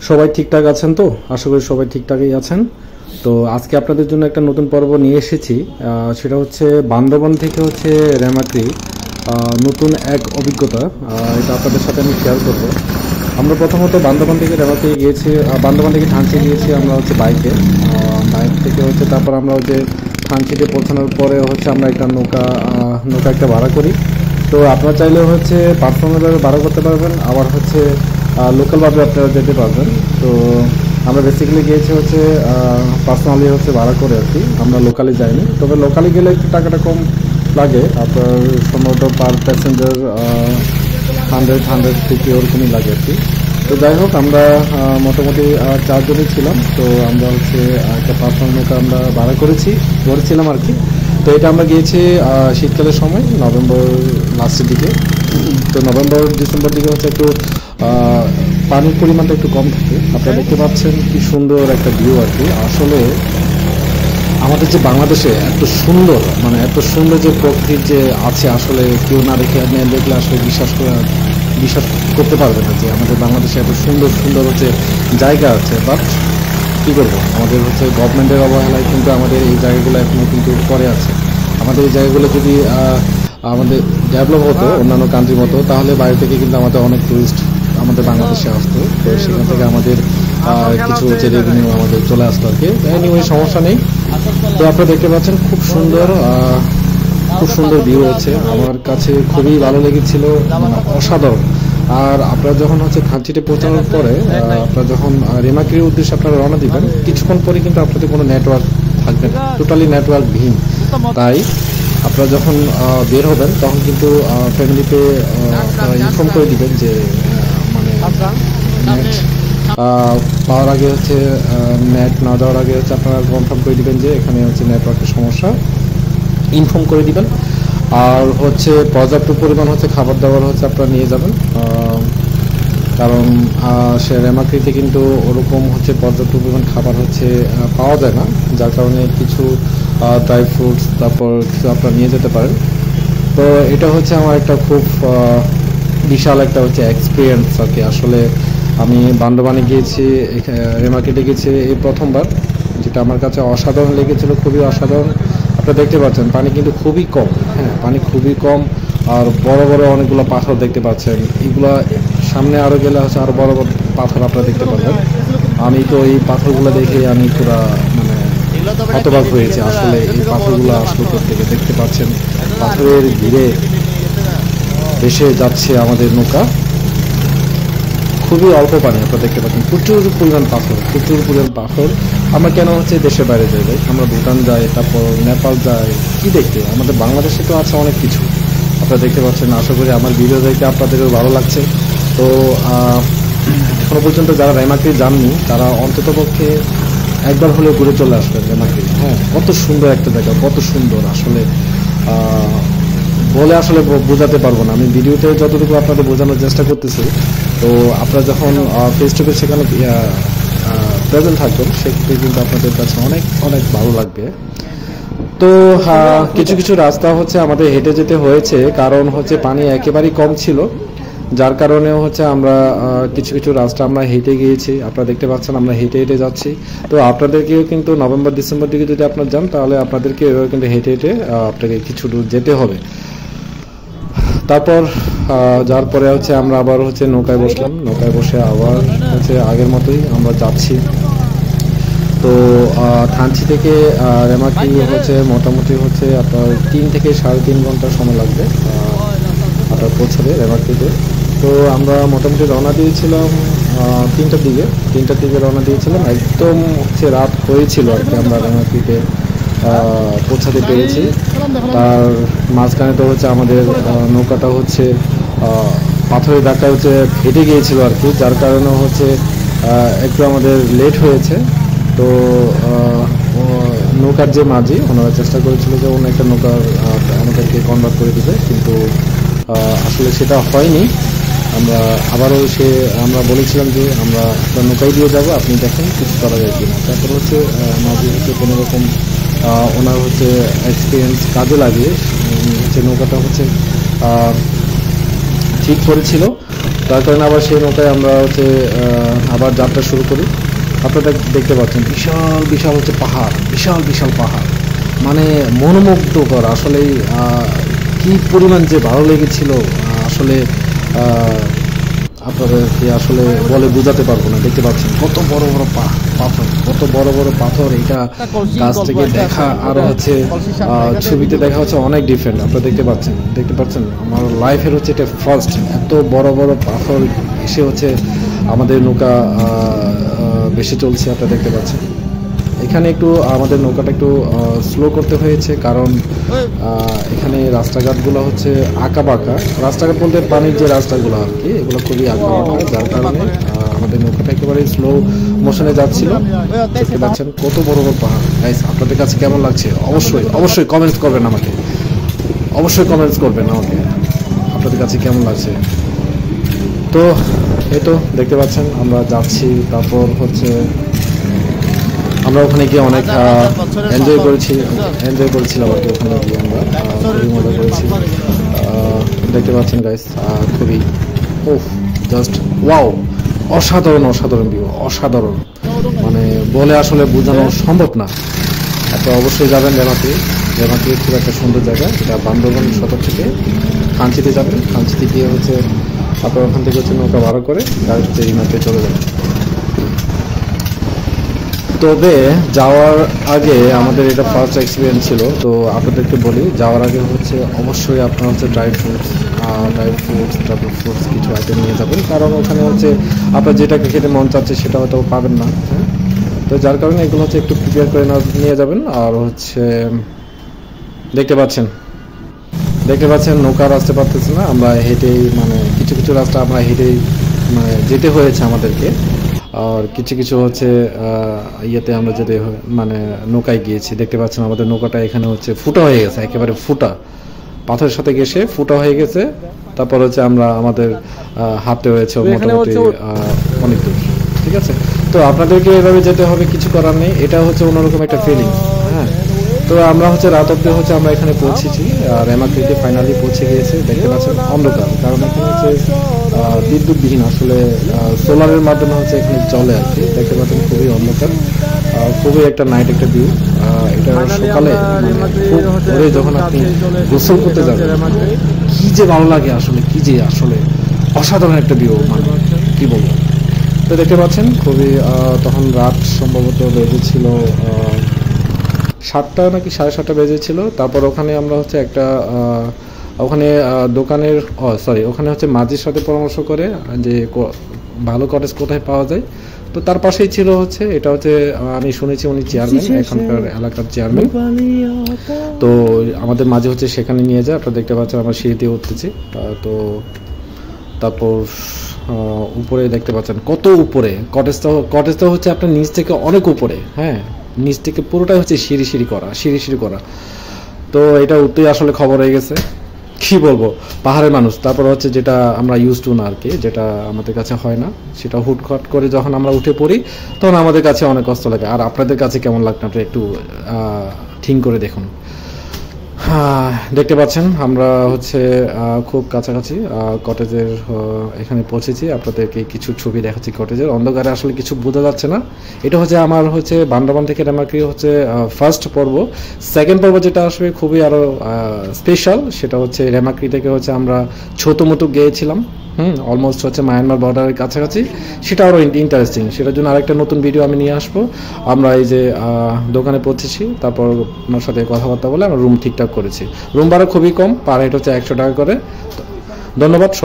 সবাই ঠিকঠাক আছেন তো? আশা করি সবাই ঠিকঠাকই আছেন। তো আজকে আপনাদের জন্য একটা নতুন পর্ব নিয়ে এসেছি। সেটা হচ্ছে বান্দরবান থেকে হচ্ছে রেমাক্রি নতুন এক অভিজ্ঞতা। এটা আপনাদের সাথে আমি শেয়ার করব। আমরা প্রথমত বান্দরবান থেকে রেমাক্রি গিয়েছি, বান্দরবান থেকে থানচি গিয়েছি আমরা হচ্ছে বাইকে। বাইক থেকে হচ্ছে তারপর আমরা হচ্ছে থানচিতে পৌঁছানোর পরে হচ্ছে আমরা একটা নৌকা একটা ভাড়া করি। তো আপনারা চাইলে হচ্ছে পার্সোনালভাবে ভাড়া করতে পারবেন, আবার হচ্ছে লোকালভাবে আপনারা যেতে পারবেন। তো আমরা বেসিক্যালি গিয়েছি হচ্ছে পার্সোনালি হচ্ছে ভাড়া করে আর কি, আমরা লোকালে যাইনি। তবে লোকালে গেলে একটু টাকাটা কম লাগে, আপনার সম্ভবত পার প্যাসেঞ্জার 150 ওরকমই লাগে আর কি। তো যাই হোক, আমরা মোটামুটি 4 জনই ছিলাম। তো আমরা হচ্ছে একটা পার্সোনাল নৌকা আমরা ভাড়া করেছিলাম আর কি। তো এটা আমরা গিয়েছি শীতকালের সময়, নভেম্বর লাস্টের দিকে। তো নভেম্বর ডিসেম্বর দিকে হচ্ছে একটু পানির পরিমাণটা একটু কম থাকে। আপনারা দেখতে পাচ্ছেন কি সুন্দর একটা ভিউ আর কি। আসলে আমাদের যে বাংলাদেশে এত সুন্দর, মানে এত সুন্দর যে প্রকৃতির যে আছে, আসলে কেউ না দেখলে আসলে বিশ্বাস করতে পারবে না যে আমাদের বাংলাদেশে এত সুন্দর সুন্দর হচ্ছে জায়গা আছে। বাট কী করবো, আমাদের হচ্ছে গভর্নমেন্টের অবহেলায় কিন্তু আমাদের এই জায়গাগুলো এখনও কিন্তু পরে আছে। আমাদের এই জায়গাগুলো যদি আমাদের ডেভেলপ হতো অন্যান্য কান্ট্রির মতো, তাহলে বাইরে থেকে কিন্তু আমাদের অনেক টুরিস্ট আমাদের বাংলাদেশে আসতো। তো সেখান থেকে আমাদের কিছু হচ্ছে রেভিনিউ আমাদের চলে আসতো আর কি। এনিওয়ে সমস্যা নেই। তো আপনারা দেখতে পাচ্ছেন খুব সুন্দর ভিউ হচ্ছে। আমার কাছে খুবই ভালো লেগেছিল, অসাধারণ। আর আপনারা যখন হচ্ছে থানচিতে পৌঁছানোর পরে আপনারা যখন রেমাক্রির উদ্দেশ্যে আপনারা রওনা দিবেন, কিছুক্ষণ পরে কিন্তু আপনাদের কোনো নেটওয়ার্ক থাকবে না, টোটালি নেটওয়ার্কবিহীন। তাই আপনারা যখন বের হবেন তখন কিন্তু ফ্যামিলিতে ইনফর্ম করে দিবেন যে মানে নেট পাওয়ার আগে হচ্ছে নেট না দেওয়ার আগে হচ্ছে আপনারা কনফার্ম করে দিবেন যে এখানে হচ্ছে নেটওয়ার্কের সমস্যা, ইনফর্ম করে দিবেন। আর হচ্ছে পর্যাপ্ত পরিমাণ হচ্ছে খাবার দাবার হচ্ছে আপনারা নিয়ে যাবেন, কারণ সে রেমাক্রিতে কিন্তু ওরকম হচ্ছে পর্যাপ্ত পরিমাণ খাবার হচ্ছে পাওয়া যায় না, যার কারণে কিছু ড্রাই ফ্রুটস তারপর কিছু আপনারা নিয়ে যেতে পারেন। তো এটা হচ্ছে আমার একটা খুব বিশাল একটা হচ্ছে এক্সপিরিয়েন্স আর কি। আসলে আমি বান্দরবানে গিয়েছি, রেমাক্রিতে গেছি এই প্রথমবার, যেটা আমার কাছে অসাধারণ লেগেছিল, খুবই অসাধারণ। আপনারা দেখতে পাচ্ছেন পানি কিন্তু খুবই কম, হ্যাঁ পানি খুবই কম। আর বড় বড় অনেকগুলো পাথর দেখতে পাচ্ছেন, এগুলো সামনে আরও গেলে হচ্ছে আরও বড় বড় পাথর আপনারা দেখতে পাবেন। আমি তো এই পাথরগুলো দেখে আমি পুরা মানে হতবাক হয়েছে। আসলে এই পাথরগুলো আসলে থেকে দেখতে পাচ্ছেন পাথরের ভিড়ে ভেসে যাচ্ছে আমাদের নৌকা। খুবই অল্প পানি আপনারা দেখতে পাচ্ছেন, প্রচুর পরিমাণ পাথর। আমরা কেন হচ্ছে দেশের বাইরে যাই ভাই, আমরা ভুটান যাই, তারপর নেপাল যাই কি দেখতে? আমাদের বাংলাদেশে তো আছে অনেক কিছু আপনারা দেখতে পাচ্ছেন। আশা করি আমার ভিডিও দেখে আপনাদেরও ভালো লাগছে। তো এখনো পর্যন্ত যারা রেমাক্রি যাননি তারা অন্ততপক্ষে একবার হলেও ঘুরে চলে আসবেন রেমাক্রি। হ্যাঁ, কত সুন্দর একটা জায়গা, কত সুন্দর আসলে বলে আসলে বোঝাতে পারবো না। আমি ভিডিওতে যতটুকু আপনাদের বোঝানোর চেষ্টা করতেছি। তো আপনারা যখন ফেস টু ফেস সেখানে প্রেজেন্ট থাকবেন, সেক্ষেত্রে কিন্তু আপনাদের কাছে অনেক অনেক ভালো লাগবে। তো কিছু রাস্তা হচ্ছে আমাদের হেঁটে যেতে হয়েছে, কারণ হচ্ছে পানি একেবারেই কম ছিল, যার কারণে হচ্ছে আমরা কিছু রাস্তা আমরা হেঁটে গিয়েছি। আপনারা দেখতে পাচ্ছেন আমরা হেঁটে যাচ্ছি। তো আপনাদেরকেও কিন্তু নভেম্বর ডিসেম্বর দিকে যদি আপনারা যান, তাহলে আপনাদেরকে এভাবে কিন্তু হেঁটে আপনাকে কিছু দূর যেতে হবে। তারপর যার পরে হচ্ছে আমরা আবার হচ্ছে নৌকায় বসলাম, নৌকায় বসে আবার হচ্ছে আগের মতোই আমরা যাচ্ছি। তো থানচি থেকে রেমাক্রি হচ্ছে মোটামুটি হচ্ছে আপনার 3 থেকে 3.5 ঘন্টা সময় লাগবে আপনার পৌঁছাবে রেমাক্রিতে। তো আমরা মোটামুটি রওনা দিয়েছিলাম 3টার দিকে রওনা দিয়েছিলাম। একদম হচ্ছে রাত হয়েছিল আর কি, আমরা রেমাক্রিতে পৌঁছাতে পেরেছি। তার মাঝখানে তো হচ্ছে আমাদের নৌকাটা হচ্ছে পাথরের ধাক্কায় হচ্ছে ফেটে গিয়েছিল আর কি, যার কারণে হচ্ছে একটু আমাদের লেট হয়েছে। তো নৌকার যে মাঝি, ওনারা চেষ্টা করেছিল যে অন্য একটা নৌকা আমাদেরকে কনভার্ট করে দিবে, কিন্তু আসলে সেটা হয়নি। আমরা বলেছিলাম যে আমরা আপনার নৌকায় দিয়ে যাবো, আপনি দেখেন কিছু করা যায় কিনা। তারপর হচ্ছে মাঝি হচ্ছে কোনো রকম ওনার হচ্ছে এক্সপিরিয়েন্স কাজে লাগিয়ে হচ্ছে নৌকাটা হচ্ছে ঠিক করেছিল। তো যার কারণে আবার সেই নৌকায় আমরা হচ্ছে আবার যাত্রা শুরু করি। আপনারা দেখতে পাচ্ছেন বিশাল বিশাল হচ্ছে পাহাড়, বিশাল বিশাল পাহাড়, মানে মনোমুগ্ধকর। আসলেই কি পরিমাণ যে ভালো লেগেছিল আসলে আপনাদেরকে আসলে বলে বোঝাতে পারবো না। দেখতে পাচ্ছেন কত বড় বড় পাথর, কত বড় বড় পাথর। এটা কাছ থেকে দেখা আর হচ্ছে ছবিতে দেখা হচ্ছে অনেক ডিফারেন্ট। আপনারা দেখতে পাচ্ছেন আমার লাইফের হচ্ছে এটা ফার্স্ট এত বড় বড় পাথর এসে হচ্ছে আমাদের নৌকা বেশি চলছে। আপনারা দেখতে পাচ্ছেন এখানে একটু আমাদের নৌকাটা একটু স্লো করতে হয়েছে, কারণ এখানে রাস্তাঘাটগুলো হচ্ছে আঁকা বাঁকা। রাস্তাঘাট বলতে পানির যে রাস্তাগুলো আর কি, এগুলো খুবই আঁকা বাঁকা, যার কারণে আমাদের নৌকাটা একেবারে স্লো মোশনে যাচ্ছিল। দেখতে পাচ্ছেন কত বড় বড় পাহাড়। গাইস, আপনাদের কাছে কেমন লাগছে অবশ্যই অবশ্যই কমেন্টস করবেন আমাকে, অবশ্যই কমেন্টস করবেন আমাকে আপনাদের কাছে কেমন লাগছে। তো এই তো দেখতে পাচ্ছেন আমরা যাচ্ছি। তারপর হচ্ছে আমরা ওখানে গিয়ে অনেক এনজয় করেছিলাম আর কি। ওখানে গিয়ে আমরা খুবই মজা করেছি। দেখতে পাচ্ছেন গাইস, খুবই জাস্ট ওয়াও, অসাধারণ অসাধারণ ভিউ, অসাধারণ, মানে বলে আসলে বোঝানো সম্ভব না। আপনারা অবশ্যই যাবেন রেমাক্রি খুব একটা সুন্দর জায়গা। এটা বান্দরবান সদর থেকে খানচিতে যাবেন, খানচিতে গিয়ে হচ্ছে আপনারা ওখান থেকে হচ্ছে নৌকা ভাড়া করে গাড়ি হচ্ছে রিমাক্রি চলে যাবেন। তবে যাওয়ার আগে আমাদের এটা ফার্স্ট এক্সপিরিয়েন্স ছিল, তো আপনাদেরকে বলি যাওয়ার আগে হচ্ছে অবশ্যই আপনারা হচ্ছে ড্রাই ফ্রুটস তারপর ফ্রুটস কিছু আইটেম নিয়ে যাবেন, কারণ ওখানে হচ্ছে আপনার যেটাকে খেতে মন চাচ্ছে সেটা হয়তো পাবেন না। হ্যাঁ, তো যার কারণে এগুলো হচ্ছে একটু প্রিপেয়ার করে নিয়ে যাবেন। আর হচ্ছে দেখতে পাচ্ছেন নৌকা আসতে পারতেছে না, আমরা হেঁটেই, মানে কিছু কিছু রাস্তা আমরা হেঁটেই মানে যেতে হয়েছে আমাদেরকে। আর কিছু কিছু হচ্ছে ইয়েতে আমরা যেতে মানে নৌকায় গিয়েছি। দেখতে পাচ্ছেন আমাদের নৌকাটা এখানে হচ্ছে ফুটা হয়ে গেছে, একেবারে ফুটা, পাথরের সাথে ঘেঁষে ফুটা হয়ে গেছে। তারপর হচ্ছে আমরা আমাদের হাঁটতে হয়েছে মোটামুটি অনেক দূর। ঠিক আছে, তো আপনাদেরকে এভাবে যেতে হবে, কিছু করার নেই, এটা হচ্ছে অন্যরকম একটা ফিলিংস। হ্যাঁ, তো আমরা হচ্ছে রাত অব্দি হচ্ছে আমরা এখানে পৌঁছেছি, রেমাক্রিতে ফাইনালি পৌঁছে গিয়েছি। দেখতে পাচ্ছেন অন্ধকার, কারণ এখানে হচ্ছে বিদ্যুৎবিহীন, আসলে সোলারের মাধ্যমে হচ্ছে এখানে চলে আর কি। দেখতে পাচ্ছেন খুবই অন্ধকার, খুবই একটা নাইট একটা ভিউ। এটা সকালে খুব ভোরে যখন আপনি গোসল করতে যাবেন কি যে ভালো লাগে আসলে, কি যে আসলে অসাধারণ একটা ভিউ, মানে কি বলবো। তো দেখতে পাচ্ছেন খুবই তখন রাত সম্ভবত বেজেছিল 7টা নাকি 7:30 বেজেছিল। তারপর ওখানে আমরা হচ্ছে একটা ওখানে দোকানের ওখানে হচ্ছে মাঝির সাথে পরামর্শ করে যে ভালো কটেজ কোথায় পাওয়া যায়। তো তার পাশেই ছিল হচ্ছে, এটা হচ্ছে আমি শুনেছি উনি চেয়ারম্যান, এখানকার এলাকার চেয়ারম্যান। তো আমাদের মাঝে হচ্ছে সেখানে নিয়ে যায়। আপনারা দেখতে পাচ্ছেন আমরা সিঁড়ি দিয়ে উঠতেছি। তো তারপর উপরে দেখতে পাচ্ছেন কত উপরে কটেজটা হচ্ছে আপনার নিচ থেকে অনেক উপরে। হ্যাঁ, নিচ থেকে পুরোটাই হচ্ছে সিঁড়ি করা। তো এটা উঠতেই আসলে খবর হয়ে গেছে, কি বলবো, পাহাড়ের মানুষ। তারপর হচ্ছে যেটা আমরা ইউজ টু না আর কি, যেটা আমাদের কাছে হয় না, সেটা হুটখট করে যখন আমরা উঠে পড়ি তখন আমাদের কাছে অনেক কষ্ট লাগে। আর আপনাদের কাছে কেমন লাগতো আপনি একটু ঠিক করে দেখুন। দেখতে পাচ্ছেন আমরা হচ্ছে খুব কাছাকাছি কটেজের এখানে পৌঁছেছি। আপনাদেরকে কিছু ছবি দেখাচ্ছি কটেজের। অন্ধকারে আসলে কিছু বোঝা যাচ্ছে না। এটা হচ্ছে আমার হচ্ছে বান্দরবান থেকে রেমাক্রি হচ্ছে ফার্স্ট পর্ব। সেকেন্ড পর্ব যেটা আসবে খুবই আরো স্পেশাল, সেটা হচ্ছে রেমাক্রি থেকে হচ্ছে আমরা ছোটমোটো গিয়েছিলাম, অলমোস্ট হচ্ছে মায়ানমার বর্ডারের কাছাকাছি। সেটা আরো ইন্টারেস্টিং, সেটার জন্য আরেকটা নতুন ভিডিও আমি নিয়ে আসবো। আমরা এই যে দোকানে পৌঁছেছি, তারপর ওনার সাথে কথাবার্তা বলে আমরা রুম ঠিকঠাক করেছি। রুম ভাড়া খুবই কম, পার হেড হচ্ছে 100 টাকা করে। ধন্যবাদ সবাই।